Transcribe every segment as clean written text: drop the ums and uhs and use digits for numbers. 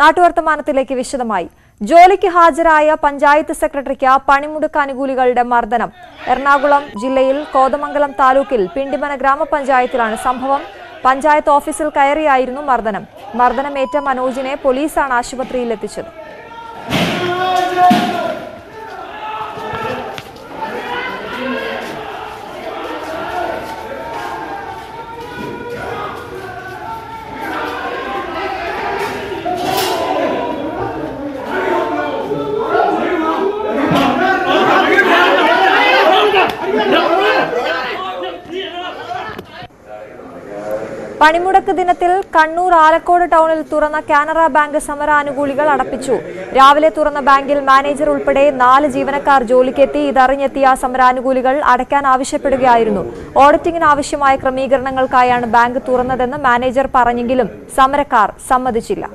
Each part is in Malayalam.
നാട്ടുവർത്തമാനത്തിലേക്ക് വിശദമായി. ജോലിക്ക് ഹാജരായ പഞ്ചായത്ത് സെക്രട്ടറിക്ക് പണിമുടക്ക് അനുകൂലികളുടെ മർദ്ദനം. എറണാകുളം ജില്ലയിൽ കോതമംഗലം താലൂക്കിൽ പിണ്ടിമന ഗ്രാമപഞ്ചായത്തിലാണ് സംഭവം. പഞ്ചായത്ത് ഓഫീസിൽ കയറിയായിരുന്നു മർദ്ദനം. മർദ്ദനമേറ്റ മനോജിനെ പോലീസാണ് ആശുപത്രിയിൽ എത്തിച്ചത്. പണിമുടക്ക് ദിനത്തിൽ കണ്ണൂർ ആലക്കോട് ടൗണിൽ തുറന്ന കാനറ ബാങ്ക് സമരാനുകൂലികൾ അടപ്പിച്ചു. രാവിലെ തുറന്ന ബാങ്കിൽ മാനേജർ ഉൾപ്പെടെ 4 ജീവനക്കാർ ജോലിക്കെത്തി. ഇതറിഞ്ഞെത്തിയ സമരാനുകൂലികൾ അടയ്ക്കാൻ ആവശ്യപ്പെടുകയായിരുന്നു. ഓഡിറ്റിംഗിന് ആവശ്യമായ ക്രമീകരണങ്ങൾക്കായാണ് ബാങ്ക് തുറന്നതെന്ന് മാനേജർ പറഞ്ഞെങ്കിലും സമരക്കാർ സമ്മതിച്ചില്ല.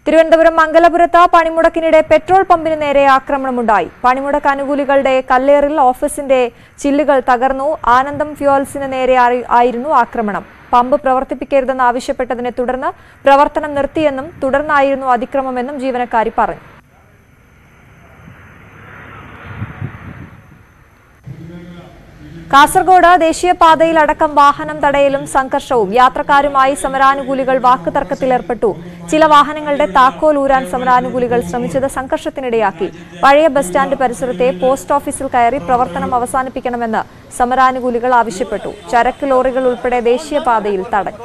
തിരുവനന്തപുരം മംഗലപുരത്ത് പണിമുടക്കിനിടെ പെട്രോൾ പമ്പിന് നേരെ ആക്രമണമുണ്ടായി. പണിമുടക്ക് അനുകൂലികളുടെ കല്ലേറിൽ ഓഫീസിന്റെ ചില്ലുകൾ തകർന്നു. ആനന്ദം ഫ്യൂൽസിന് നേരെ ആയിരുന്നു ആക്രമണം. പമ്പ് പ്രവർത്തിപ്പിക്കരുതെന്ന് ആവശ്യപ്പെട്ടതിനെ തുടർന്ന് പ്രവർത്തനം നിർത്തിയെന്നും തുടർന്നായിരുന്നു അതിക്രമമെന്നും ജീവനക്കാരി പറഞ്ഞു. കാസർഗോഡ് ദേശീയപാതയിലടക്കം വാഹനം തടയലും സംഘർഷവും. യാത്രക്കാരുമായി സമരാനുകൂലികൾ വാക്കുതർക്കത്തിലേർപ്പെട്ടു. ചില വാഹനങ്ങളുടെ താക്കോൽ ഊരാൻ സമരാനുകൂലികൾ ശ്രമിച്ചത് സംഘർഷത്തിനിടയാക്കി. പഴയ ബസ് സ്റ്റാൻഡ് പരിസരത്തെ പോസ്റ്റ് ഓഫീസിൽ കയറി പ്രവർത്തനം അവസാനിപ്പിക്കണമെന്ന് സമരാനുകൂലികൾ ആവശ്യപ്പെട്ടു. ചരക്ക് ലോറികൾ ഉൾപ്പെടെ ദേശീയപാതയിൽ തടഞ്ഞു.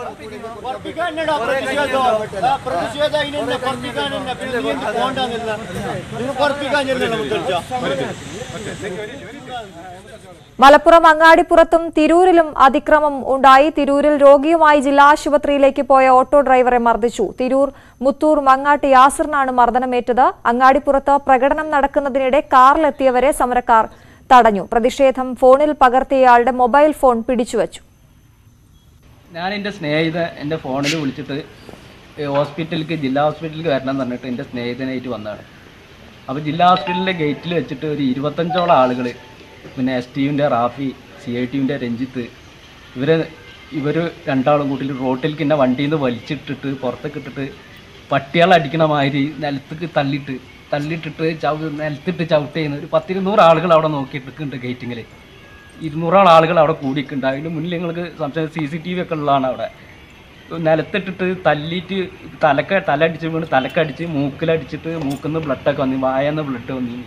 മലപ്പുറം അങ്ങാടിപ്പുറത്തും തിരൂരിലും അതിക്രമം ഉണ്ടായി. തിരൂരിൽ രോഗിയുമായി ജില്ലാ ആശുപത്രിയിലേക്ക് പോയ ഓട്ടോ ഡ്രൈവറെ മർദ്ദിച്ചു. തിരൂർ മുത്തൂർ മങ്ങാട്ട് യാസിറിനാണ് മർദ്ദനമേറ്റത്. അങ്ങാടിപ്പുറത്ത് പ്രകടനം നടക്കുന്നതിനിടെ കാറിലെത്തിയവരെ സമരക്കാർ തടഞ്ഞു. പ്രതിഷേധം ഫോണിൽ പകർത്തിയയാളുടെ മൊബൈൽ ഫോൺ പിടിച്ചുവച്ചു. ഞാൻ എൻ്റെ സ്നേഹിതൻ എൻ്റെ ഫോണിൽ വിളിച്ചിട്ട് ജില്ലാ ഹോസ്പിറ്റലിലേക്ക് വരണം എന്ന് പറഞ്ഞിട്ട് എൻ്റെ സ്നേഹിതനായിട്ട് വന്നതാണ്. അപ്പോൾ ജില്ലാ ഹോസ്പിറ്റലിൻ്റെ ഗേറ്റിൽ വെച്ചിട്ട് ഒരു 25ഓളം ആളുകൾ, പിന്നെ STUവിൻ്റെ റാഫി, CITUവിൻ്റെ രഞ്ജിത്ത്, ഇവർ രണ്ടാളും കൂട്ടി റോട്ടിലേക്ക് എന്നെ വണ്ടിയിൽ നിന്ന് വലിച്ചിട്ടിട്ട് പുറത്തേക്ക് ഇട്ടിട്ട് പട്ടികളടിക്കണ മാതിരി നിലത്തേക്ക് തള്ളിയിട്ടിട്ട് നിലത്തിട്ട് ചവിട്ട് ചെയ്യുന്ന ഒരു 10-200 ആളുകൾ അവിടെ നോക്കിയിട്ടുണ്ട്. ഗേറ്റിങ്ങിൽ 200 ആളുകൾ അവിടെ കൂടിയിട്ടുണ്ട്. അതിന് മുന്നിൽ നിങ്ങൾക്ക് സംശയം CCTV ഒക്കെ ഉള്ളതാണ്. അവിടെ നിലത്തിട്ടിട്ട് തല്ലിയിട്ട് തലയടിച്ച് വീണ് തലക്കടിച്ച് മൂക്കിലടിച്ചിട്ട് മൂക്കിന്ന് ബ്ലഡൊക്കെ വന്നു, വായന്ന് ബ്ലഡ് വന്നു.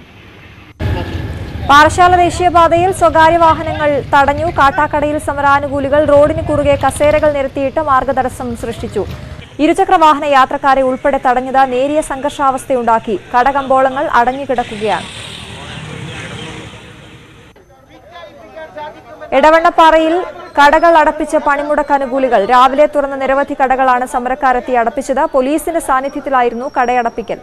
പാറശാല ദേശീയപാതയിൽ സ്വകാര്യ വാഹനങ്ങൾ തടഞ്ഞു. കാട്ടാക്കടയിൽ സമരാനുകൂലികൾ റോഡിന് കുറുകെ കസേരകൾ നിരത്തിയിട്ട് മാർഗതടസ്സം സൃഷ്ടിച്ചു. ഇരുചക്ര വാഹന യാത്രക്കാരെ ഉൾപ്പെടെ തടഞ്ഞത് നേരിയ സംഘർഷാവസ്ഥയുണ്ടാക്കി. കടകമ്പോളങ്ങൾ അടഞ്ഞുകിടക്കുകയാണ്. എടവണ്ണപ്പാറയിൽ കടകൾ അടപ്പിച്ച പണിമുടക്ക് അനുകൂലികൾ. രാവിലെ തുറന്ന നിരവധി കടകളാണ് സമരക്കാരെത്തി അടപ്പിച്ചത്. പോലീസിന്റെ സാന്നിധ്യത്തിലായിരുന്നു കടയടപ്പിക്കൽ.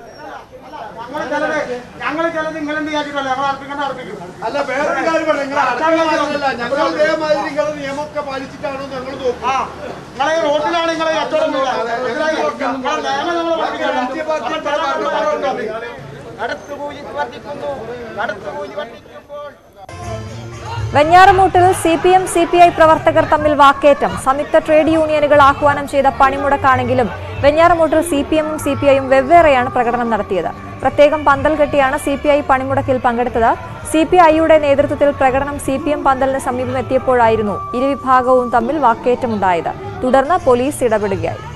വെഞ്ഞാറമൂട്ടിൽ CPM CPI പ്രവർത്തകർ തമ്മിൽ വാക്കേറ്റം. സംയുക്ത ട്രേഡ് യൂണിയനുകൾ ആഹ്വാനം ചെയ്ത പണിമുടക്കാണെങ്കിലും വെഞ്ഞാറമൂട്ടിൽ CPMഉം CPIയും വെവ്വേറെയാണ് പ്രകടനം നടത്തിയത്. പ്രത്യേകം പന്തൽ കെട്ടിയാണ് CPI പണിമുടക്കിൽ പങ്കെടുത്തത്. CPIയുടെ നേതൃത്വത്തിൽ പ്രകടനം CPM പന്തലിന് സമീപം എത്തിയപ്പോഴായിരുന്നു ഇരുവിഭാഗവും തമ്മിൽ വാക്കേറ്റമുണ്ടായത്. തുടർന്ന് പോലീസ് ഇടപെടുകയായിരുന്നു.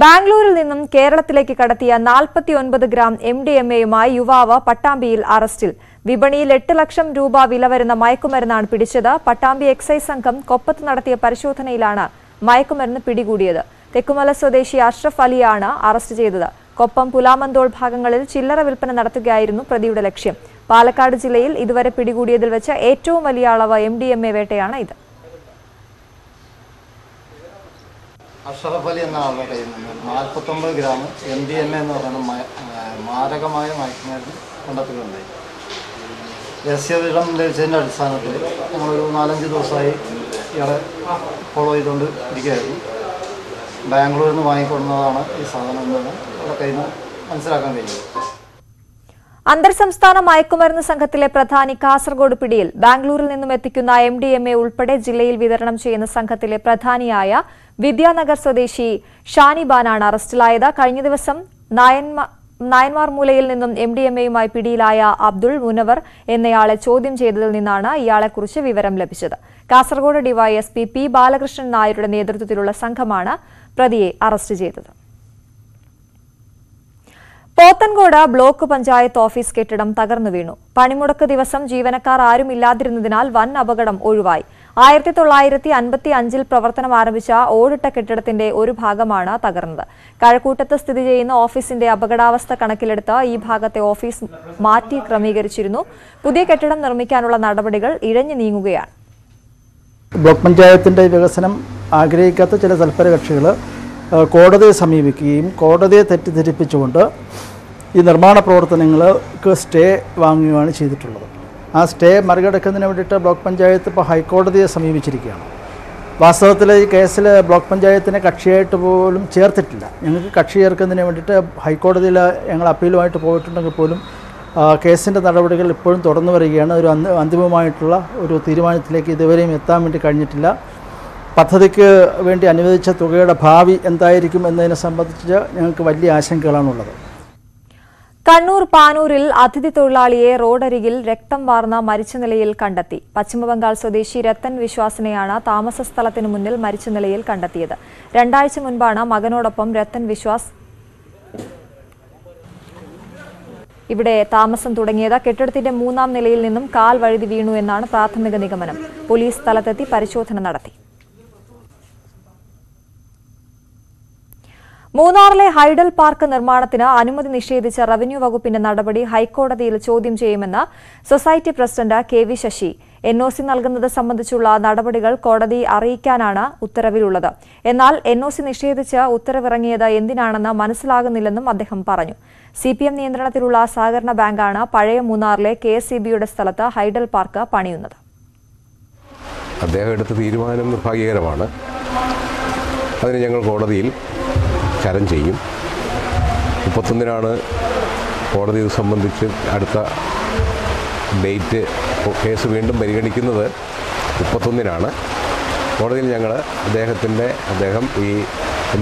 ബാംഗ്ലൂരിൽ നിന്നും കേരളത്തിലേക്ക് കടത്തിയ 49 ഗ്രാം MDMAയുമായി യുവാവ് പട്ടാമ്പിയിൽ അറസ്റ്റിൽ. വിപണിയിൽ 8 ലക്ഷം രൂപ വില വരുന്ന മയക്കുമരുന്നാണ് പിടിച്ചത്. പട്ടാമ്പി എക്സൈസ് സംഘം കൊപ്പത്ത് നടത്തിയ പരിശോധനയിലാണ് മയക്കുമരുന്ന് പിടികൂടിയത്. തെക്കുമല സ്വദേശി അഷ്റഫ് അലിയാണ് അറസ്റ്റ് ചെയ്തത്. കൊപ്പം പുലാമന്തോൾ ഭാഗങ്ങളിൽ ചില്ലറ വിൽപ്പന നടത്തുകയായിരുന്നു പ്രതിയുടെ ലക്ഷ്യം. പാലക്കാട് ജില്ലയിൽ ഇതുവരെ പിടികൂടിയതിൽ വെച്ച് ഏറ്റവും വലിയ അളവ് MDMA വേട്ടയാണ് ഇത്. അഷ്റഫ് അലി എന്ന ആളുടെ കയ്യിൽ നിന്ന് 49 ഗ്രാം MDMA എന്ന് പറയുന്ന മാരകമായ മയക്കുമരുന്ന് കണ്ടെത്തുകയുണ്ടായി. രഹസ്യവിവരം ലഭിച്ചതിൻ്റെ അടിസ്ഥാനത്തിൽ നമ്മളൊരു 4-5 ദിവസമായി ഇയാളെ ഫോളോ ചെയ്തുകൊണ്ട് ഇരിക്കുകയായിരുന്നു. ബാംഗ്ലൂരിൽ നിന്ന് വാങ്ങിക്കൊടുന്നതാണ് ഈ സാധനം എന്നാണ് അവിടെ കയ്യിൽ നിന്ന് മനസ്സിലാക്കാൻ കഴിയുന്നത്. അന്തർ സംസ്ഥാന മയക്കുമരുന്ന് സംഘത്തിലെ പ്രധാനി കാസർഗോഡ് പിടിയിൽ. ബാംഗ്ലൂരിൽ നിന്നും എത്തിക്കുന്ന MDMA ഉൾപ്പെടെ ജില്ലയിൽ വിതരണം ചെയ്യുന്ന സംഘത്തിലെ പ്രധാനിയായ വിദ്യാനഗർ സ്വദേശി ഷാനിബാനാണ് അറസ്റ്റിലായത്. കഴിഞ്ഞ ദിവസം നായന്മാർ മൂലയിൽ നിന്നും MDMAയുമായി പിടിയിലായ അബ്ദുൾ മുനവർ എന്നയാളെ ചോദ്യം ചെയ്തതിൽ നിന്നാണ് ഇയാളെക്കുറിച്ച് വിവരം ലഭിച്ചത്. കാസർഗോഡ് ഡിവൈഎസ്പി പി ബാലകൃഷ്ണൻ നായരുടെ നേതൃത്വത്തിലുള്ള സംഘമാണ് പ്രതിയെ അറസ്റ്റ് ചെയ്തത്. പോത്തൻകോട് ബ്ലോക്ക് പഞ്ചായത്ത് ഓഫീസ് കെട്ടിടം തകർന്നു വീണു. പണിമുടക്ക് ദിവസം ജീവനക്കാർ ആരുമില്ലാതിരുന്നതിനാൽ വൻ അപകടം ഒഴിവായി. 1955 പ്രവർത്തനം ആരംഭിച്ച ഓടിട്ട കെട്ടിടത്തിന്റെ ഒരു ഭാഗമാണ് തകർന്നത്. കഴക്കൂട്ടത്ത് സ്ഥിതി ചെയ്യുന്ന ഓഫീസിന്റെ അപകടാവസ്ഥ കണക്കിലെടുത്ത് ഈ ഭാഗത്തെ ഓഫീസ് മാറ്റി ക്രമീകരിച്ചിരുന്നു. പുതിയ കെട്ടിടം നിർമ്മിക്കാനുള്ള നടപടികൾ ഇഴഞ്ഞു നീങ്ങുകയാണ്. ബ്ലോക്ക് പഞ്ചായത്തിന്റെ വികസനം ആഗ്രഹിക്കാത്ത ചില തൽപര കക്ഷികൾ കോടതിയെ സമീപിക്കുകയും കോടതിയെ തെറ്റിദ്ധരിപ്പിച്ചുകൊണ്ട് ഈ നിർമ്മാണ പ്രവർത്തനങ്ങൾക്ക് സ്റ്റേ വാങ്ങുകയാണ് ചെയ്തിട്ടുള്ളത്. ആ സ്റ്റേ മറികടക്കുന്നതിന് വേണ്ടിയിട്ട് ബ്ലോക്ക് പഞ്ചായത്ത് ഇപ്പോൾ ഹൈക്കോടതിയെ സമീപിച്ചിരിക്കുകയാണ്. വാസ്തവത്തിൽ ഈ കേസിൽ ബ്ലോക്ക് പഞ്ചായത്തിനെ കക്ഷിയായിട്ട് പോലും ചേർത്തിട്ടില്ല. ഞങ്ങൾക്ക് കക്ഷി ചേർക്കുന്നതിന് വേണ്ടിയിട്ട് ഹൈക്കോടതിയിൽ ഞങ്ങൾ അപ്പീലുമായിട്ട് പോയിട്ടുണ്ടെങ്കിൽ പോലും കേസിൻ്റെ നടപടികൾ ഇപ്പോഴും തുടർന്നു വരികയാണ്. ഒരു അന്തിമമായിട്ടുള്ള ഒരു തീരുമാനത്തിലേക്ക് ഇതുവരെയും എത്താൻ വേണ്ടി കഴിഞ്ഞിട്ടില്ല. പദ്ധതിക്ക് വേണ്ടി അനുവദിച്ച തുകയുടെ ഭാവി എന്തായിരിക്കും എന്നതിനെ സംബന്ധിച്ച് ഞങ്ങൾക്ക് വലിയ ആശങ്കകളാണുള്ളത്. കണ്ണൂർ പാനൂരിൽ അതിഥി തൊഴിലാളിയെ റോഡരികിൽ രക്തം വാർന്ന മരിച്ച നിലയിൽ കണ്ടെത്തി. പശ്ചിമബംഗാൾ സ്വദേശി രത്തൻ വിശ്വാസിനെയാണ് താമസ സ്ഥലത്തിനു മുന്നിൽ മരിച്ച നിലയിൽ കണ്ടെത്തിയത്. 2 ആഴ്ച മുൻപാണ് മകനോടൊപ്പം രത്തൻ വിശ്വാസ് ഇവിടെ താമസം തുടങ്ങിയത്. കെട്ടിടത്തിന്റെ 3ാം നിലയിൽ നിന്നും കാൽ വഴുതി വീണു എന്നാണ് പ്രാഥമിക നിഗമനം. പോലീസ് സ്ഥലത്തെത്തി പരിശോധന നടത്തി. മൂന്നാറിലെ ഹൈഡൽ പാർക്ക് നിർമ്മാണത്തിന് അനുമതി നിഷേധിച്ച റവന്യൂ വകുപ്പിന്റെ നടപടി ഹൈക്കോടതിയിൽ ചോദ്യം ചെയ്യുമെന്ന് society president KV Sasi. NOC നൽകുന്നത് സംബന്ധിച്ചുള്ള നടപടികൾ കോടതി അറിയിക്കാനാണ് ഉത്തരവിലുള്ളത്. എന്നാൽ NOC നിഷേധിച്ച് ഉത്തരവിറങ്ങിയത് എന്തിനാണെന്ന് മനസ്സിലാകുന്നില്ലെന്നും അദ്ദേഹം പറഞ്ഞു. CPM നിയന്ത്രണത്തിലുള്ള സഹകരണ ബാങ്കാണ് പഴയ മൂന്നാറിലെ KSEBയുടെ സ്ഥലത്ത് ഹൈഡൽ പാർക്ക് പണിയുന്നത്. അദ്ദേഹം എടുത്ത തീരുമാനം നിർഭാഗ്യകരമാണ്. അതിന് ഞങ്ങൾ കോടതിയിൽ ചലഞ്ച് ചെയ്യും. 31-നാണ് കോടതി ഇത് സംബന്ധിച്ച് അടുത്ത ഡേറ്റ് കേസ് വീണ്ടും പരിഗണിക്കുന്നത് 31-നാണ്. കോടതിയിൽ ഞങ്ങൾ അദ്ദേഹം ഈ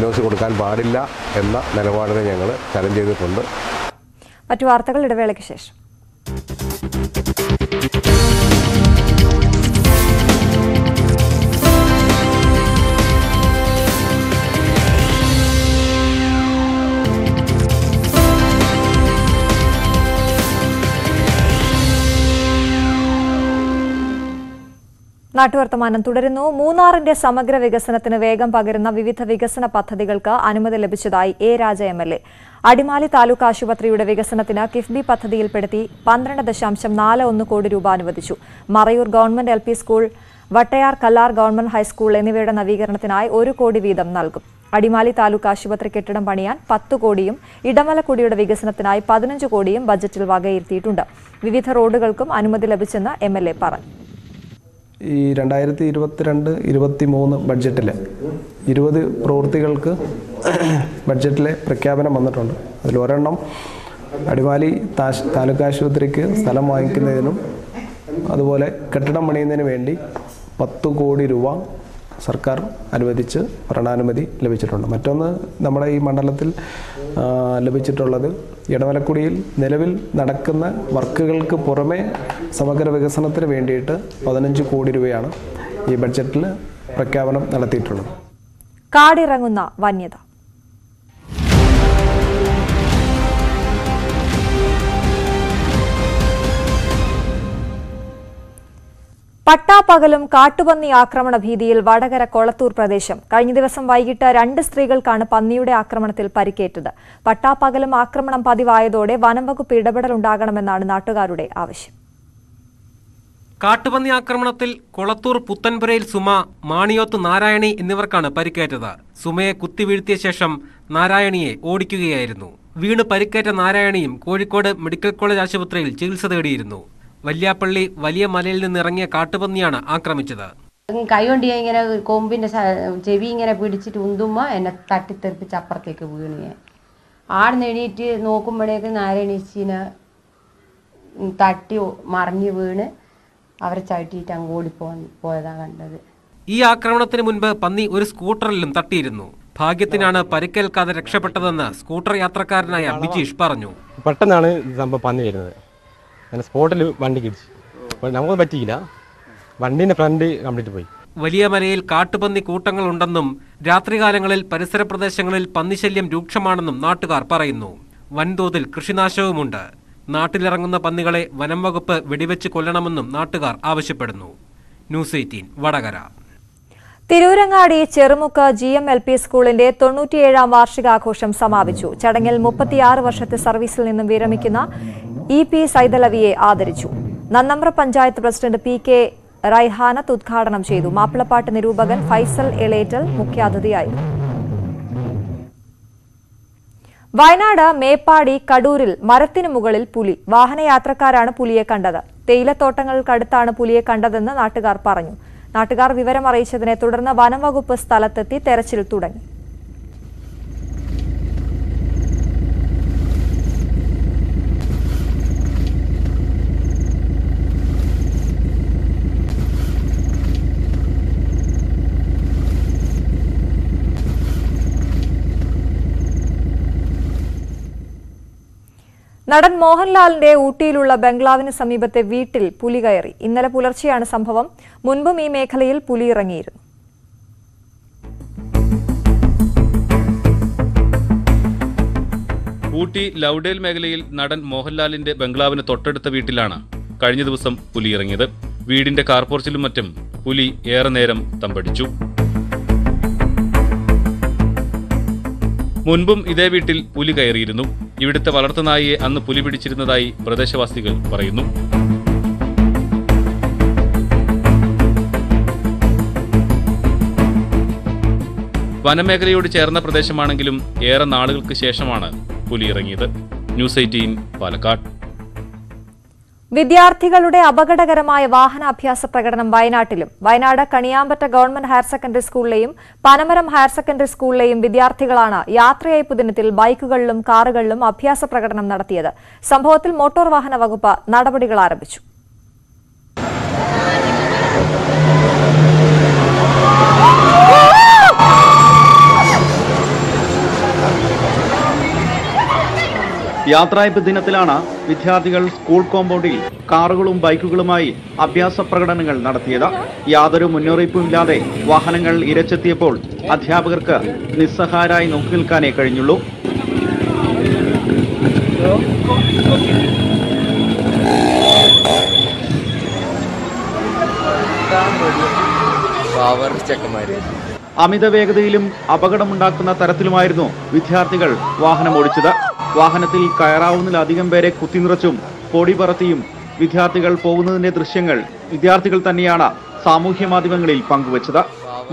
NOC കൊടുക്കാൻ പാടില്ല എന്ന നിലപാടിനെ ഞങ്ങൾ ചലഞ്ച് ചെയ്തിട്ടുണ്ട്. മറ്റു വാർത്തകൾ ഇടവേളയ്ക്ക് ശേഷം. നാട്ടുവർത്തമാനം തുടരുന്നു. മൂന്നാറിന്റെ സമഗ്ര വികസനത്തിന് വേഗം പകരുന്ന വിവിധ വികസന പദ്ധതികൾക്ക് അനുമതി ലഭിച്ചതായി A. Raja MLA. Adimali taluk ആശുപത്രിയുടെ വികസനത്തിന് കിഫ്ബി പദ്ധതിയിൽപ്പെടുത്തി 12.41 കോടി രൂപ അനുവദിച്ചു. Marayur government LP school, Vattayar Kallar government high school എന്നിവയുടെ നവീകരണത്തിനായി 1 കോടി വീതം നൽകും. അടിമാലി താലൂക്ക് ആശുപത്രി കെട്ടിടം പണിയാൻ 10 കോടിയും ഇടമലക്കുടിയുടെ വികസനത്തിനായി 15 കോടിയും ബജറ്റിൽ വകയിരുത്തിയിട്ടുണ്ട്. വിവിധ റോഡുകൾക്കും അനുമതി ലഭിച്ചെന്ന് MLA പറഞ്ഞു. ഈ 2022-23 ബഡ്ജറ്റിലെ 20 പ്രവൃത്തികൾക്ക് ബഡ്ജറ്റിലെ പ്രഖ്യാപനം വന്നിട്ടുണ്ട്. അതിൽ ഒരെണ്ണം അടിമാലി താലൂക്ക് ആശുപത്രിക്ക് സ്ഥലം വാങ്ങിക്കുന്നതിനും അതുപോലെ കെട്ടിടം പണിയുന്നതിന് വേണ്ടി 10 കോടി രൂപ സർക്കാർ അനുവദിച്ച് ഭരണാനുമതി ലഭിച്ചിട്ടുണ്ട്. മറ്റൊന്ന് നമ്മുടെ ഈ മണ്ഡലത്തിൽ ലഭിച്ചിട്ടുള്ളത് ഇടമലക്കുടിയിൽ നിലവിൽ നടക്കുന്ന വർക്കുകൾക്ക് പുറമെ സമഗ്ര വികസനത്തിന് വേണ്ടിയിട്ട് 15 കോടി രൂപയാണ് ഈ ബഡ്ജറ്റിൽ പ്രഖ്യാപനം നടത്തിയിട്ടുള്ളത്. കാടിറങ്ങുന്ന വന്യത. പട്ടാപ്പകലും കാട്ടുപന്നി ആക്രമണ ഭീതിയിൽ വടകര കൊളത്തൂർ പ്രദേശം. കഴിഞ്ഞ ദിവസം വൈകിട്ട് 2 സ്ത്രീകൾക്കാണ് പന്നിയുടെ ആക്രമണത്തിൽ പരിക്കേറ്റത്. പട്ടാപ്പകലും ആക്രമണം പതിവായതോടെ വനംവകുപ്പ് ഇടപെടലുണ്ടാകണമെന്നാണ് നാട്ടുകാരുടെ ആവശ്യം. കാട്ടുപന്നി ആക്രമണത്തിൽ കൊളത്തൂർ പുത്തൻപുരയിൽ സുമ, മാണിയോത്ത് നാരായണി എന്നിവർക്കാണ് പരിക്കേറ്റത്. സുമയെ കുത്തിവീഴ്ത്തിയ ശേഷം നാരായണിയെ ഓടിക്കുകയായിരുന്നു. വീണ് പരിക്കേറ്റ നാരായണിയും കോഴിക്കോട് മെഡിക്കൽ കോളേജ് ആശുപത്രിയിൽ ചികിത്സ തേടിയിരുന്നു. വല്യാപ്പള്ളി വലിയ മലയിൽ നിന്നിറങ്ങിയ കാട്ടുപന്നിയാണ് ആക്രമിച്ചത്. കൈ കൊണ്ട് ഇങ്ങനെ കൊമ്പിൻ്റെ ചെവി ഇങ്ങനെ പിടിച്ചിട്ട് ഉന്തുമ്പോൾ എന്നെ തട്ടിത്തെറിപ്പിച്ച് അപ്പുറത്തേക്ക് വീണ് ഞാൻ. ആടുന്ന് എണീറ്റ് നോക്കുമ്പോഴേക്ക് നാരായണീച്ചിനെ തട്ടി മറിഞ്ഞ് വീണ് അവരെ ചവിട്ടിയിട്ട് അങ്ങ് ഓടിപ്പോയതാണ് കണ്ടത്. ഈ ആക്രമണത്തിന് മുൻപ് പന്നി ഒരു സ്കൂട്ടറിലും തട്ടിയിരുന്നു. ഭാഗ്യത്തിനാണ് പരിക്കേൽക്കാതെ രക്ഷപ്പെട്ടതെന്ന് സ്കൂട്ടർ യാത്രക്കാരനായ ബിജീഷ് പറഞ്ഞു. പെട്ടെന്നാണ് സംഭവം പന്നി വരുന്നത്. അങ്ങനെ സ്പോട്ടിൽ വണ്ടി കിടിച്ചു. നമുക്കൊന്നും പറ്റിയില്ല. വണ്ടീൻ്റെ ഫ്രണ്ട് കംപ്ലീറ്റ് പോയി. വലിയ മലയിൽ കാട്ടുപന്നി കൂട്ടങ്ങളുണ്ടെന്നും രാത്രികാലങ്ങളിൽ പരിസര പ്രദേശങ്ങളിൽ പന്നിശല്യം രൂക്ഷമാണെന്നും നാട്ടുകാർ പറയുന്നു. വൻതോതിൽ കൃഷിനാശവുമുണ്ട്. നാട്ടിലിറങ്ങുന്ന പന്നികളെ വനം വകുപ്പ് വെടിവെച്ച് കൊല്ലണമെന്നും നാട്ടുകാർ ആവശ്യപ്പെടുന്നു. ന്യൂസ് 18 വടകര. തിരൂരങ്ങാടി ചെറുമുക്ക് GMLP സ്കൂളിന്റെ 97ാം വാർഷികാഘോഷം സമാപിച്ചു. ചടങ്ങിൽ 36 വർഷത്തെ സർവീസിൽ നിന്നും വിരമിക്കുന്ന EP സൈതലവിയെ ആദരിച്ചു. നന്നമ്പ്ര പഞ്ചായത്ത് പ്രസിഡന്റ് PK റൈഹാനത്ത് ഉദ്ഘാടനം ചെയ്തു. മാപ്പിളപ്പാട്ട് നിരൂപകൻ ഫൈസൽ എളേറ്റൽ മുഖ്യാതിഥിയായിരുന്നു. വയനാട് മേപ്പാടി കടൂരിൽ മരത്തിനു മുകളിൽ പുലി. വാഹനയാത്രക്കാരാണ് പുലിയെ കണ്ടത്. തേയിലത്തോട്ടങ്ങൾക്കടുത്താണ് പുലിയെ കണ്ടതെന്ന് നാട്ടുകാർ പറഞ്ഞു. നാട്ടുകാർ വിവരമറിയിച്ചതിനെ തുടർന്ന് വനംവകുപ്പ് സ്ഥലത്തെത്തി തെരച്ചിൽ തുടങ്ങി. നടൻ മോഹൻലാലിന്റെ ഊട്ടിയിലുള്ള ബംഗ്ലാവിന് സമീപത്തെ വീട്ടിൽ പുലി കയറി. ഇന്നലെ പുലർച്ചെയാണ് സംഭവം. മുൻപും ഈ മേഖലയിൽ പുലി ഇറങ്ങിയിരുന്നു. ഊട്ടി ലൗഡേൽ മേഖലയിൽ നടൻ മോഹൻലാലിന്റെ ബംഗ്ലാവിന് തൊട്ടടുത്ത വീട്ടിലാണ് കഴിഞ്ഞ ദിവസം പുലി ഇറങ്ങിയത്. വീടിന്റെ കാർപോർച്ചിലും മറ്റും പുലി ഏറെ നേരം തമ്പടിച്ചു. മുൻപും ഇതേ വീട്ടിൽ പുലി കയറിയിരുന്നു. ഇവിടുത്തെ വളർത്തുനായയെ അന്ന് പുലി പിടിച്ചിരുന്നതായി പ്രദേശവാസികൾ പറയുന്നു. വനമേഖലയോട് ചേർന്ന പ്രദേശമാണെങ്കിലും ഏറെ നാളുകൾക്ക് ശേഷമാണ് പുലി ഇറങ്ങിയത്. ന്യൂസ് 18 പാലക്കാട്. വിദ്യാർത്ഥികളുടെ അപകടകരമായ വാഹനാഭ്യാസ പ്രകടനം വയനാട്ടിലും. Wayanad Kaniyambetta government higher secondary സ്കൂളിലെയും പനമരം ഹയർ സെക്കൻഡറി സ്കൂളിലെയും വിദ്യാർത്ഥികളാണ് യാത്രയയപ്പ് ദിനത്തിൽ ബൈക്കുകളിലും കാറുകളിലും അഭ്യാസ പ്രകടനം നടത്തിയത്. സംഭവത്തിൽ മോട്ടോർ വാഹന വകുപ്പ് നടപടികൾ ആരംഭിച്ചു. യാത്രയയപ്പ് ദിനത്തിലാണ് വിദ്യാർത്ഥികൾ സ്കൂൾ കോമ്പൗണ്ടിൽ കാറുകളും ബൈക്കുകളുമായി അഭ്യാസ പ്രകടനങ്ങൾ നടത്തിയത്. യാതൊരു മുന്നറിയിപ്പുമില്ലാതെ വാഹനങ്ങൾ ഇരച്ചെത്തിയപ്പോൾ അധ്യാപകർക്ക് നിസ്സഹായരായി നോക്കി നിൽക്കാനേ കഴിഞ്ഞുള്ളൂ. അമിത വേഗതയിലും അപകടമുണ്ടാക്കുന്ന തരത്തിലുമായിരുന്നു വിദ്യാർത്ഥികൾ വാഹനം ഓടിച്ചത്. വാഹനത്തിൽ കയറാവുന്നതിലധികം പേരെ കുത്തിനിറച്ചും പൊടി പറത്തിയും വിദ്യാർത്ഥികൾ പോകുന്നതിന്റെ ദൃശ്യങ്ങൾ വിദ്യാർത്ഥികൾ തന്നെയാണ് സാമൂഹ്യ മാധ്യമങ്ങളിൽ പങ്കുവച്ചത്.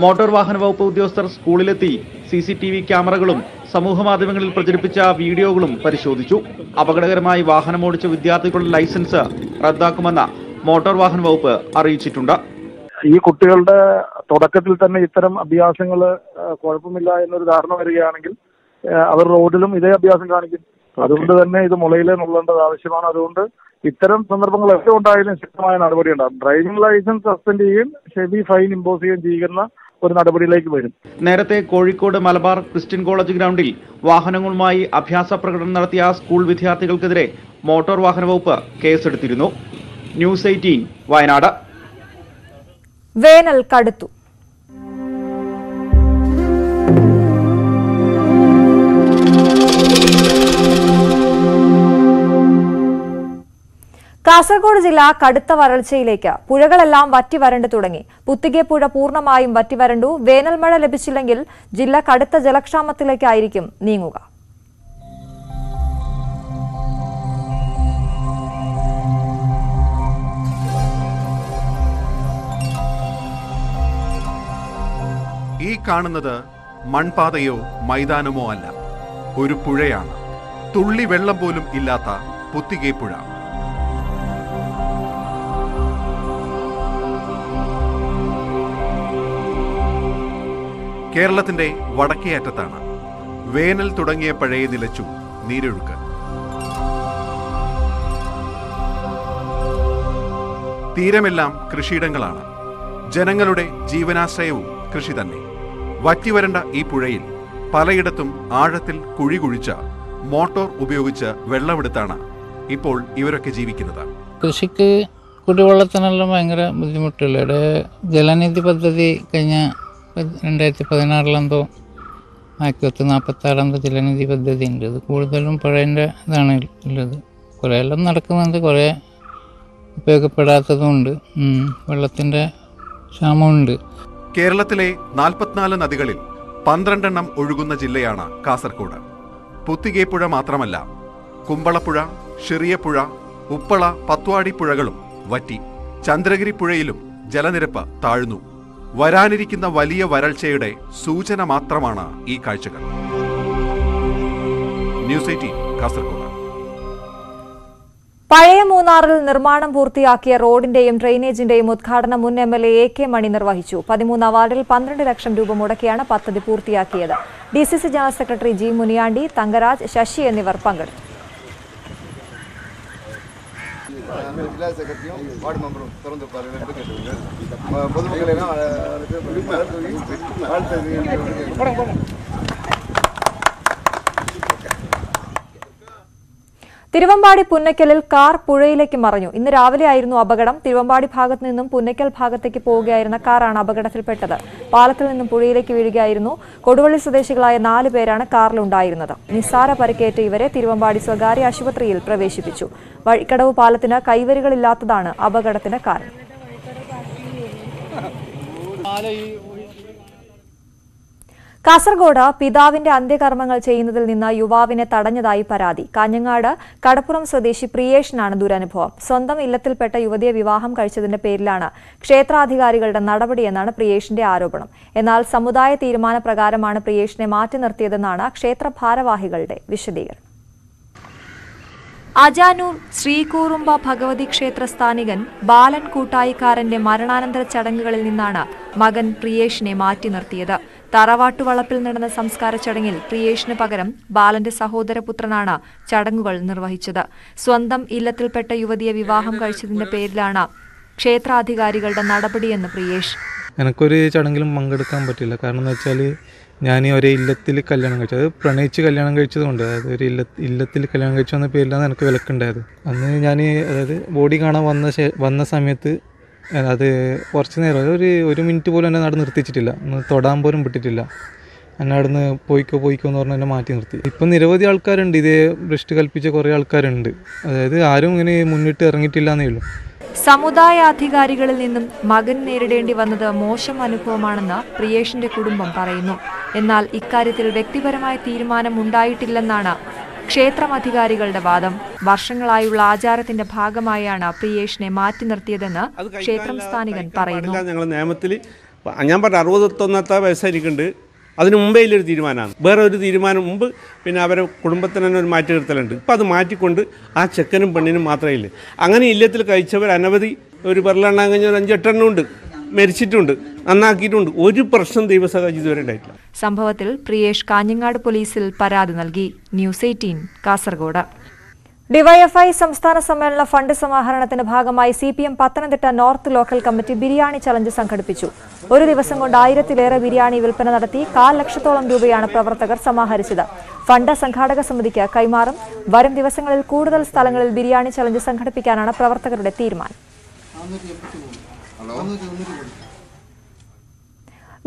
മോട്ടോർ വാഹന വകുപ്പ് ഉദ്യോഗസ്ഥർ സ്കൂളിലെത്തി CCTV ക്യാമറകളും സമൂഹ മാധ്യമങ്ങളിൽ പ്രചരിപ്പിച്ച വീഡിയോകളും പരിശോധിച്ചു. അപകടകരമായി വാഹനമോടിച്ച വിദ്യാർത്ഥികളുടെ ലൈസൻസ് റദ്ദാക്കുമെന്ന് മോട്ടോർ വാഹന വകുപ്പ് അറിയിച്ചിട്ടുണ്ട്. ഈ കുട്ടികളുടെ തുടക്കത്തിൽ തന്നെ ഇത്തരം അഭ്യാസങ്ങൾ കുഴപ്പമില്ല എന്നൊരു ധാരണ വരികയാണെങ്കിൽ അവർ റോഡിലും ഇതേ അഭ്യാസം കാണിക്കും. അതുകൊണ്ട് തന്നെ ഇത് മുളയിലേ നുള്ളേണ്ടത് ആവശ്യമാണ്. അതുകൊണ്ട് ഇത്തരം സന്ദർഭങ്ങൾ എവിടെ ഉണ്ടായാലും ശക്തമായ നടപടി ഉണ്ടാകും. ഡ്രൈവിംഗ് ലൈസൻസ് സസ്പെൻഡ് ചെയ്യുകയും ഹെവി ഫൈൻ ഇമ്പോസ് ചെയ്യുകയും ചെയ്യുന്ന ഒരു നടപടിയിലേക്ക് വരും. നേരത്തെ കോഴിക്കോട് മലബാർ ക്രിസ്ത്യൻ കോളേജ് ഗ്രൗണ്ടിൽ വാഹനങ്ങളുമായി അഭ്യാസ പ്രകടനം നടത്തിയ സ്കൂൾ വിദ്യാർത്ഥികൾക്കെതിരെ മോട്ടോർ വാഹന വകുപ്പ് കേസെടുത്തിരുന്നു. ന്യൂസ് 18 വയനാട്. വേനൽ കടുത്തു. കാസർഗോഡ് ജില്ല കടുത്ത വരൾച്ചയിലേക്ക്. പുഴകളെല്ലാം വറ്റി വരണ്ടു തുടങ്ങി. പുത്തികെ പുഴ പൂർണ്ണമായും വറ്റിവരണ്ടു. വേനൽ മഴ ലഭിച്ചില്ലെങ്കിൽ ജില്ല കടുത്ത ജലക്ഷാമത്തിലേക്കായിരിക്കും നീങ്ങുക. ഈ കാണുന്നത് മൺപാതയോ മൈതാനമോ അല്ല, ഒരു പുഴയാണ്. തുള്ളി വെള്ളം പോലും ഇല്ലാത്ത പുത്തികെ പുഴ. കേരളത്തിന്റെ വടക്കേ അറ്റത്താണ്. വേനൽ തുടങ്ങിയപ്പോഴേ നിലച്ചു നീരൊഴുക്ക്. തീരമെല്ലാം കൃഷിയിടങ്ങളാണ്. ജനങ്ങളുടെ ജീവനാശ്രയവും കൃഷി തന്നെ. വറ്റിവരണ്ട ഈ പുഴയിൽ പലയിടത്തും ആഴത്തിൽ കുഴി കുഴിച്ച മോട്ടോർ ഉപയോഗിച്ച് വെള്ളമെടുത്താണ് ഇപ്പോൾ ഇവരൊക്കെ ജീവിക്കുന്നത്. കൃഷിക്ക് കുടിവെള്ളത്തിനെല്ലാം ഭയങ്കര ബുദ്ധിമുട്ടില്ല. ഇവിടെ ജലനിധി പദ്ധതി കഴിഞ്ഞ 2016 1946 ജലനിധി പദ്ധതി ഉണ്ട്. ഇത് കൂടുതലും പുഴേൻ്റെ ഇതാണ് ഉള്ളത്. കുറേ എല്ലാം നടക്കുന്നുണ്ട്, കുറേ ഉപയോഗപ്പെടാത്തതുമുണ്ട്. വെള്ളത്തിൻ്റെ ക്ഷാമമുണ്ട്. കേരളത്തിലെ 44 നദികളിൽ 12 എണ്ണം ഒഴുകുന്ന ജില്ലയാണ് കാസർഗോഡ്. പുത്തികേപ്പുഴ മാത്രമല്ല, കുമ്പളപ്പുഴ, ഷിറിയപ്പുഴ, ഉപ്പള, പത്വാടി പുഴകളും വറ്റി. ചന്ദ്രഗിരി പുഴയിലും ജലനിരപ്പ് താഴ്ന്നു. വരാനിരിക്കുന്ന വലിയ വരൾച്ചയുടെ സൂചന മാത്രമാണ് ഈ കാഴ്ചകൾ. ന്യൂസ് 18 കാസർഗോഡ്. പഴയ മൂന്നാറിൽ നിർമ്മാണം പൂർത്തിയാക്കിയ റോഡിന്റെയും ഡ്രെയിനേജിന്റെയും ഉദ്ഘാടനം മുൻ MLA AK മണി നിർവഹിച്ചു. 13 വാർഡിൽ 12 ലക്ഷം രൂപ മുടക്കിയാണ് പദ്ധതി പൂർത്തിയാക്കിയത്. DCC general secretary G Muniyandi, Thangaraj, Sasi എന്നിവർ പങ്കെടുത്തു. തിരുവമ്പാടി പുന്നക്കലിൽ കാർ പുഴയിലേക്ക് മറിഞ്ഞു. ഇന്ന് രാവിലെയായിരുന്നു അപകടം. തിരുവമ്പാടി ഭാഗത്തു നിന്നും പുന്നക്കൽ ഭാഗത്തേക്ക് പോവുകയായിരുന്ന കാറാണ് അപകടത്തിൽപ്പെട്ടത്. പാലത്തിൽ നിന്നും പുഴയിലേക്ക് വീഴുകയായിരുന്നു. കൊടുവള്ളി സ്വദേശികളായ 4 പേരാണ് കാറിലുണ്ടായിരുന്നത്. നിസ്സാര പരിക്കേറ്റ് ഇവരെ തിരുവമ്പാടി സ്വകാര്യ ആശുപത്രിയിൽ പ്രവേശിപ്പിച്ചു. വഴിക്കടവ് പാലത്തിന് കൈവരികളില്ലാത്തതാണ് അപകടത്തിന് കാരണം. കാസർഗോഡ് പിതാവിന്റെ അന്ത്യകർമ്മങ്ങൾ ചെയ്യുന്നതിൽ നിന്ന് യുവാവിനെ തടഞ്ഞതായി പരാതി. കാഞ്ഞങ്ങാട് കടപ്പുറം സ്വദേശി പ്രിയേഷിനാണ് ദുരനുഭവം. സ്വന്തം ഇല്ലത്തിൽപ്പെട്ട യുവതിയെ വിവാഹം കഴിച്ചതിന്റെ പേരിലാണ് ക്ഷേത്രാധികാരികളുടെ നടപടിയെന്നാണ് പ്രിയേഷിന്റെ ആരോപണം. എന്നാൽ സമുദായ തീരുമാനപ്രകാരമാണ് പ്രിയേഷിനെ മാറ്റി നിർത്തിയതെന്നാണ് ക്ഷേത്ര ഭാരവാഹികളുടെ വിശദീകരണം. അജാനൂർ ശ്രീകൂറുമ്പ ഭഗവതി ക്ഷേത്ര സ്ഥാനികൻ ബാലൻ കൂട്ടായിക്കാരന്റെ മരണാനന്തര ചടങ്ങുകളിൽ നിന്നാണ് മകൻ പ്രിയേഷിനെ മാറ്റി നിർത്തിയത്. തറവാട്ടുവളപ്പിൽ നടന്ന സംസ്കാര ചടങ്ങിൽ പ്രിയേഷിന് പകരം ബാലന്റെ സഹോദരപുത്രനാണ് ചടങ്ങുകൾ നിർവഹിച്ചത്. സ്വന്തം ഇല്ലത്തിൽപ്പെട്ട യുവതിയെ വിവാഹം കഴിച്ചതിന്റെ പേരിലാണ് ക്ഷേത്രാധികാരികളുടെ നടപടിയെന്ന് പ്രിയേഷ്. എനിക്കൊരു ചടങ്ങിലും പങ്കെടുക്കാൻ പറ്റില്ല. കാരണം എന്ന് വെച്ചാൽ ഞാൻ ഒരേ ഇല്ലത്തിൽ കല്യാണം കഴിച്ചത്, അത് പ്രണയിച്ച് കല്യാണം കഴിച്ചതുകൊണ്ട്, അതായത് ഒരു ഇല്ലത്തിൽ കല്യാണം കഴിച്ചു വന്ന പേരിലാണ് എനിക്ക് വിലക്കുണ്ടായത്. അന്ന് ഞാൻ അതായത് ബോഡി കാണാൻ വന്ന സമയത്ത് അത് കുറച്ച് നേരം ഒരു മിനിറ്റ് പോലും എന്നെ അവിടെ നിർത്തിച്ചിട്ടില്ല, തൊടാൻ പോലും വിട്ടിട്ടില്ല. എന്നെ അവിടെ നിന്ന് പോയിക്കോ എന്ന് പറഞ്ഞ് എന്നെ മാറ്റി നിർത്തി. ഇപ്പം നിരവധി ആൾക്കാരുണ്ട്, ഇതേ ഭ്രഷ്ട് കൽപ്പിച്ച കുറേ ആൾക്കാരുണ്ട്. അതായത് ആരും ഇങ്ങനെ മുന്നിട്ട് ഇറങ്ങിയിട്ടില്ല എന്നേ ഉള്ളൂ. സമുദായാധികാരികളിൽ നിന്നും മകൻ നേരിടേണ്ടി വന്നത് മോശം അനുഭവമാണെന്ന് പ്രിയേഷിന്റെ കുടുംബം പറയുന്നു. എന്നാൽ ഇക്കാര്യത്തിൽ വ്യക്തിപരമായ തീരുമാനം ഉണ്ടായിട്ടില്ലെന്നാണ് ക്ഷേത്രമധികാരികളുടെ വാദം. വർഷങ്ങളായുള്ള ആചാരത്തിന്റെ ഭാഗമായാണ് പ്രിയേഷിനെ മാറ്റി നിർത്തിയതെന്ന് ക്ഷേത്രം സ്ഥാനികൻ പറയുന്നു. ഞങ്ങൾ നിയമത്തിൽ ഞാൻ പറഞ്ഞ 61 വയസ്സായിരിക്കുന്നുണ്ട്. അതിന് മുമ്പേ ഒരു തീരുമാനമാണ്. വേറെ ഒരു തീരുമാനം മുമ്പ് പിന്നെ അവരെ കുടുംബത്തിന് തന്നെ ഒരു മാറ്റി നിർത്തലുണ്ട്. ഇപ്പം അത് മാറ്റിക്കൊണ്ട് ആ ചെക്കനും പെണ്ണിനും മാത്രമേ ഇല്ല. അങ്ങനെ ഇല്ലത്തിൽ കഴിച്ചവർ അനവധി, ഒരു പെരലെണ്ണാൻ കഴിഞ്ഞ 5-8 എണ്ണം ഉണ്ട്, മരിച്ചിട്ടുണ്ട്, നന്നാക്കിയിട്ടുണ്ട്. ഒരു പ്രശ്നം ദൈവസഹായം ഇതുവരെ ഉണ്ടായിട്ടില്ല. സംഭവത്തിൽ പ്രിയേഷ് കാഞ്ഞങ്ങാട് പോലീസിൽ പരാതി നൽകി. ന്യൂസ് 18 കാസർഗോഡ്. ഡിവൈഎഫ്ഐ സംസ്ഥാന സമ്മേളന ഫണ്ട് സമാഹരണത്തിന്റെ ഭാഗമായി CPM Pathanamthitta north local committee biryani challenge സംഘടിപ്പിച്ചു. ഒരു ദിവസം കൊണ്ട് 1000-ലേറെ ബിരിയാണി വിൽപ്പന നടത്തി 1,00,000 ലക്ഷത്തോളം രൂപയാണ് പ്രവർത്തകർ സമാഹരിച്ചത്. ഫണ്ട് സംഘാടക സമിതിക്ക് കൈമാറും. വരും ദിവസങ്ങളിൽ കൂടുതൽ സ്ഥലങ്ങളിൽ ബിരിയാണി ചലഞ്ച് സംഘടിപ്പിക്കാനാണ് പ്രവർത്തകരുടെ തീരുമാനം.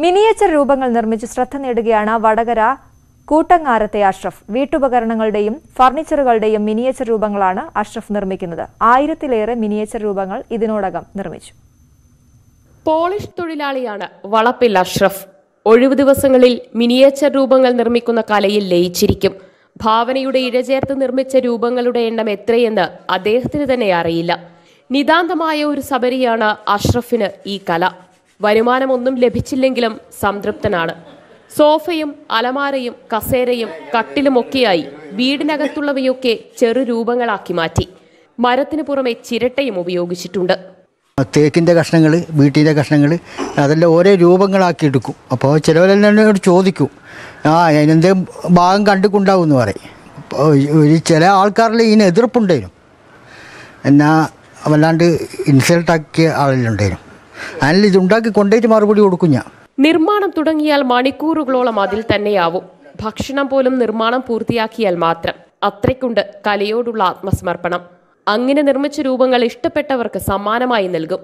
മിനിയേച്ചർ രൂപങ്ങൾ നിർമ്മിച്ച് ശ്രദ്ധ നേടുകയാണ് വടകര കൂട്ടങ്ങാരത്തെ അഷ്റഫ്. വീട്ടുപകരണങ്ങളുടെയും ഫർണിച്ചറുകളുടെയും മിനിയേച്ചർ രൂപങ്ങളാണ് അഷ്റഫ് നിർമ്മിക്കുന്നത്. 1000-ലേറെ മിനിയേച്ചർ രൂപങ്ങൾ ഇതിനോടകം നിർമ്മിച്ചു. പോളിഷ് തൊഴിലാളിയാണ് വളപ്പിൽ അഷ്റഫ്. ഒഴിവു ദിവസങ്ങളിൽ മിനിയേച്ചർ രൂപങ്ങൾ നിർമ്മിക്കുന്ന കലയിൽ ലയിച്ചിരിക്കും. ഭാവനയുടെ ഇഴചേർത്ത് നിർമ്മിച്ച രൂപങ്ങളുടെ എണ്ണം എത്രയെന്ന് അദ്ദേഹത്തിന് തന്നെ അറിയില്ല. നിതാന്തമായ ഒരു സബരിയാണ് അഷ്റഫിന് ഈ കല. വരുമാനമൊന്നും ലഭിച്ചില്ലെങ്കിലും സംതൃപ്തനാണ്. സോഫയും അലമാരയും കസേരയും കട്ടിലുമൊക്കെയായി വീടിനകത്തുള്ളവയൊക്കെ ചെറു രൂപങ്ങളാക്കി മാറ്റി. മരത്തിന് പുറമെ ചിരട്ടയും ഉപയോഗിച്ചിട്ടുണ്ട്. തേക്കിൻ്റെ കഷ്ണങ്ങൾ, വീട്ടിൻ്റെ കഷ്ണങ്ങൾ അതെല്ലാം ഓരോ രൂപങ്ങളാക്കി എടുക്കും. അപ്പോൾ ചിലവരെല്ലാം ചോദിക്കും, അതിനെന്ത് ഭാഗം കണ്ടിട്ടുണ്ടാവും എന്ന് പറയും. ഒരു ചില ആൾക്കാരിൽ ഇതിന് എതിർപ്പുണ്ടായിരുന്നു, എന്നാ വല്ലാണ്ട് ഇൻസൾട്ടാക്കിയ ആളിലുണ്ടായിരുന്നു. അതിൽ ഇതുണ്ടാക്കി കൊണ്ടുപോയിട്ട് മറുപടി കൊടുക്കും ഞാൻ. നിർമ്മാണം തുടങ്ങിയാൽ മണിക്കൂറുകളോളം അതിൽ തന്നെയാവും. ഭക്ഷണം പോലും നിർമ്മാണം പൂർത്തിയാക്കിയാൽ മാത്രം. അത്രയ്ക്കുണ്ട് കലയോടുള്ള ആത്മസമർപ്പണം. അങ്ങനെ നിർമ്മിച്ച രൂപങ്ങൾ ഇഷ്ടപ്പെട്ടവർക്ക് സമ്മാനമായി നൽകും.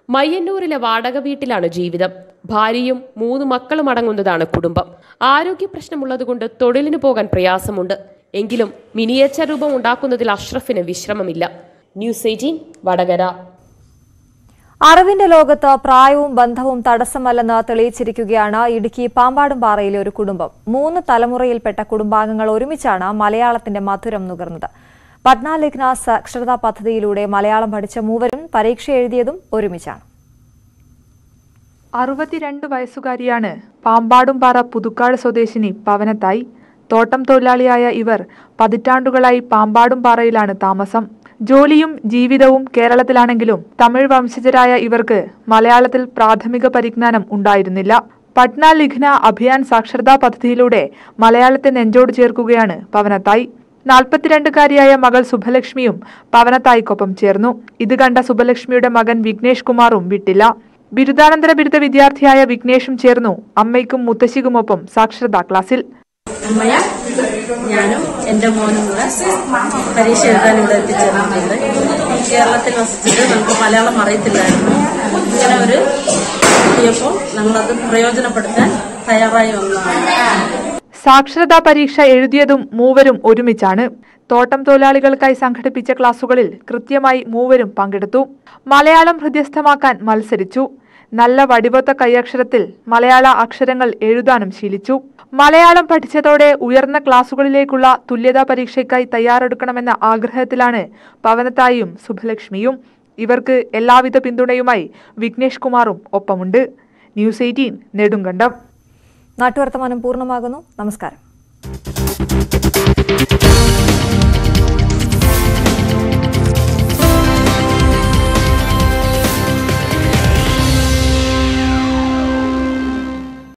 മയ്യന്നൂരിലെ വാടക വീട്ടിലാണ് ജീവിതം. ഭാര്യയും 3 മക്കളും അടങ്ങുന്നതാണ് കുടുംബം. ആരോഗ്യ പ്രശ്നമുള്ളതുകൊണ്ട് തൊഴിലിന് പോകാൻ പ്രയാസമുണ്ട്. എങ്കിലും മിനിയേച്ചർ രൂപം ഉണ്ടാക്കുന്നതിൽ അഷ്റഫിന് വിശ്രമമില്ല. ന്യൂസ് 18 വടകര. അറിവിന്റെ ലോകത്ത് പ്രായവും ബന്ധവും തടസ്സമല്ലെന്ന് തെളിയിച്ചിരിക്കുകയാണ് ഇടുക്കി പാമ്പാടുംപാറയിലെ ഒരു കുടുംബം. 3 തലമുറയിൽപ്പെട്ട കുടുംബാംഗങ്ങൾ ഒരുമിച്ചാണ് മലയാളത്തിന്റെ മധുരം നുകർന്നത്. പട്ന ലിഖ്ന സാക്ഷരതാ പദ്ധതിയിലൂടെ മലയാളം പഠിച്ച മൂവരും പരീക്ഷ എഴുതിയതും ഒരുമിച്ചാണ്. 62 വയസ്സുകാരിയാണ് പാമ്പാടുംപാറ പുതുക്കാട് സ്വദേശിനി പവനത്തായി. തോട്ടം തൊഴിലാളിയായ ഇവർ പതിറ്റാണ്ടുകളായി പാമ്പാടുംപാറയിലാണ് താമസം. ജോലിയും ജീവിതവും കേരളത്തിലാണെങ്കിലും തമിഴ് വംശജരായ ഇവർക്ക് മലയാളത്തിൽ പ്രാഥമിക പരിജ്ഞാനം ഉണ്ടായിരുന്നില്ല. പട്ന ലിഖ്ന അഭിയാൻ സാക്ഷരതാ പദ്ധതിയിലൂടെ മലയാളത്തെ നെഞ്ചോട് ചേർക്കുകയാണ് പവനത്തായി. 42-കാരിയായ മകൾ സുഭലക്ഷ്മിയും പവനത്തായിക്കൊപ്പം ചേർന്നു. ഇത് കണ്ട സുഭലക്ഷ്മിയുടെ മകൻ വിഘ്നേഷ് കുമാറും വിട്ടില്ല. ബിരുദാനന്തര ബിരുദ വിദ്യാർത്ഥിയായ വിഘ്നേഷും ചേർന്നു അമ്മയ്ക്കും മുത്തശ്ശിക്കുമൊപ്പം സാക്ഷരതാ ക്ലാസ്സിൽ. ഞാനും എൻ്റെ മോനും കൂടെ പരീക്ഷ എഴുതാൻ ഇവിടെ എത്തിച്ചേർന്നിട്ടുണ്ട്. കേരളത്തിൽ വസിച്ചിട്ട് നമുക്ക് മലയാളം അറിയത്തില്ലായിരുന്നു. ഇങ്ങനെ ഒരു കിട്ടിയപ്പോൾ നമ്മളത് പ്രയോജനപ്പെടുത്താൻ തയ്യാറായി വന്നതാണ്. സാക്ഷരതാ പരീക്ഷ എഴുതിയതും മൂവരും ഒരുമിച്ചാണ്. തോട്ടം തൊഴിലാളികൾക്കായി സംഘടിപ്പിച്ച ക്ലാസുകളിൽ കൃത്യമായി മൂവരും പങ്കെടുത്തു. മലയാളം ഹൃദ്യസ്ഥമാക്കാൻ മത്സരിച്ചു. നല്ല വടിവൊത്ത കൈയക്ഷരത്തിൽ മലയാള അക്ഷരങ്ങൾ എഴുതാനും ശീലിച്ചു. മലയാളം പഠിച്ചതോടെ ഉയർന്ന ക്ലാസുകളിലേക്കുള്ള തുല്യതാ പരീക്ഷയ്ക്കായി തയ്യാറെടുക്കണമെന്ന ആഗ്രഹത്തിലാണ് പവനത്തായും സുഭലക്ഷ്മിയും. ഇവർക്ക് എല്ലാവിധ പിന്തുണയുമായി വിഘ്നേഷ് കുമാറും ഒപ്പമുണ്ട്. ന്യൂസ് 18 നെടുങ്കണ്ടം. നാട്ടുവർത്തമാനം പൂർണ്ണമാകുന്നു. നമസ്കാരം.